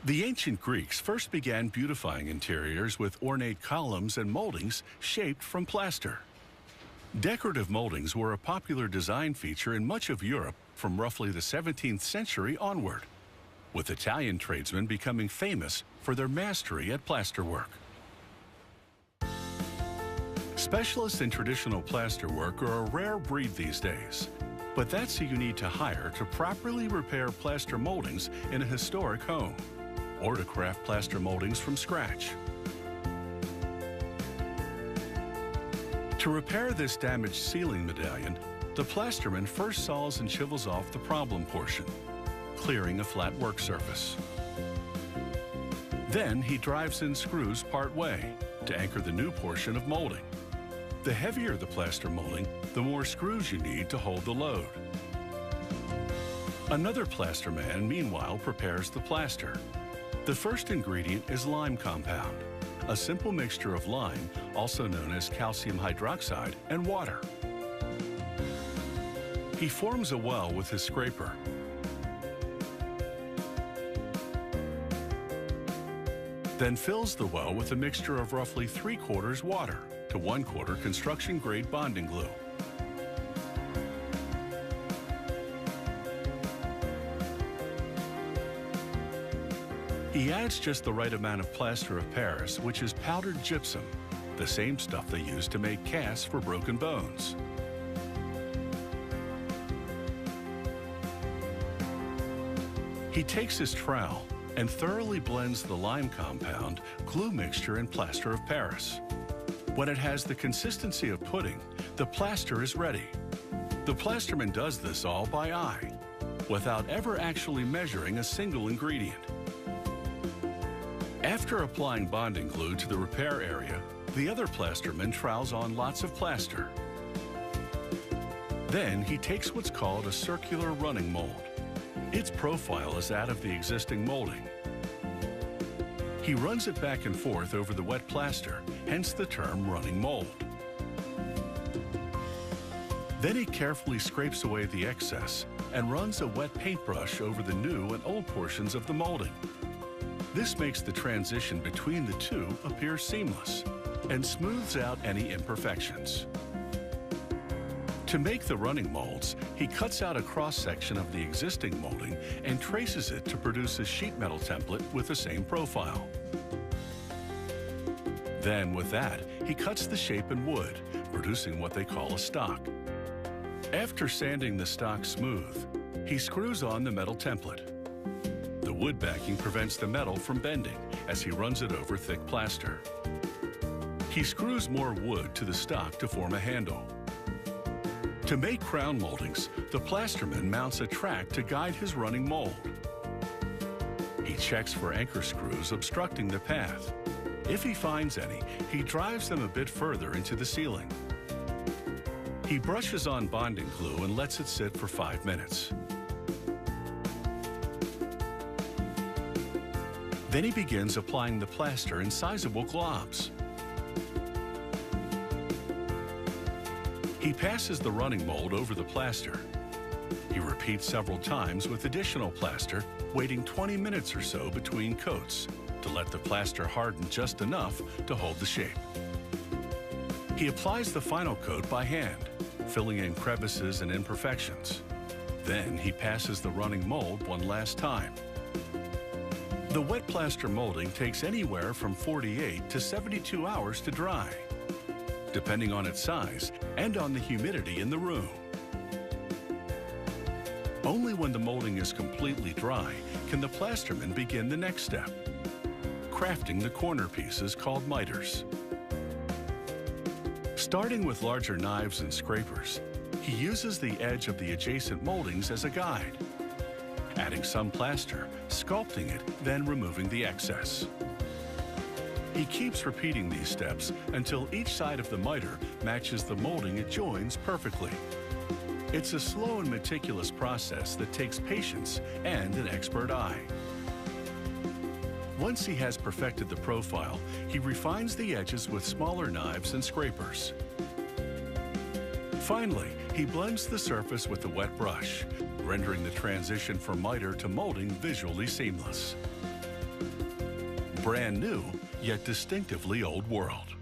The ancient Greeks first began beautifying interiors with ornate columns and moldings shaped from plaster. Decorative moldings were a popular design feature in much of Europe from roughly the 17th century onward, with Italian tradesmen becoming famous for their mastery at plasterwork. Specialists in traditional plasterwork are a rare breed these days, but that's who you need to hire to properly repair plaster moldings in a historic home, or to craft plaster moldings from scratch. To repair this damaged ceiling medallion, the plasterman first saws and chisels off the problem portion, clearing a flat work surface. Then he drives in screws part way to anchor the new portion of molding. The heavier the plaster molding, the more screws you need to hold the load. Another plaster man, meanwhile, prepares the plaster. The first ingredient is lime compound, a simple mixture of lime, also known as calcium hydroxide, and water. He forms a well with his scraper. Then fills the well with a mixture of roughly 3/4 water to 1/4 construction-grade bonding glue. He adds just the right amount of plaster of Paris, which is powdered gypsum, the same stuff they use to make casts for broken bones. He takes his trowel and thoroughly blends the lime compound, glue mixture, and plaster of Paris. When it has the consistency of pudding, the plaster is ready. The plasterman does this all by eye, without ever actually measuring a single ingredient. After applying bonding glue to the repair area, the other plasterman trowels on lots of plaster. Then he takes what's called a circular running mold. Its profile is that of the existing molding. He runs it back and forth over the wet plaster, hence the term running mold. Then he carefully scrapes away the excess and runs a wet paintbrush over the new and old portions of the molding. This makes the transition between the two appear seamless and smooths out any imperfections. To make the running molds, he cuts out a cross-section of the existing molding and traces it to produce a sheet metal template with the same profile. Then, with that, he cuts the shape in wood, producing what they call a stock. After sanding the stock smooth, he screws on the metal template. The wood backing prevents the metal from bending as he runs it over thick plaster. He screws more wood to the stock to form a handle. To make crown moldings, the plasterman mounts a track to guide his running mold. He checks for anchor screws obstructing the path. If he finds any, he drives them a bit further into the ceiling. He brushes on bonding glue and lets it sit for 5 minutes. Then he begins applying the plaster in sizable globs. He passes the running mold over the plaster. He repeats several times with additional plaster, waiting 20 minutes or so between coats to let the plaster harden just enough to hold the shape. He applies the final coat by hand, filling in crevices and imperfections. Then he passes the running mold one last time. The wet plaster molding takes anywhere from 48 to 72 hours to dry, depending on its size and on the humidity in the room. Only when the molding is completely dry can the plasterman begin the next step, crafting the corner pieces called miters. Starting with larger knives and scrapers, he uses the edge of the adjacent moldings as a guide, adding some plaster, sculpting it, then removing the excess. He keeps repeating these steps until each side of the miter matches the molding it joins perfectly. It's a slow and meticulous process that takes patience and an expert eye. Once he has perfected the profile, he refines the edges with smaller knives and scrapers. Finally, he blends the surface with a wet brush, rendering the transition from miter to molding visually seamless. brand new, yet distinctively old world.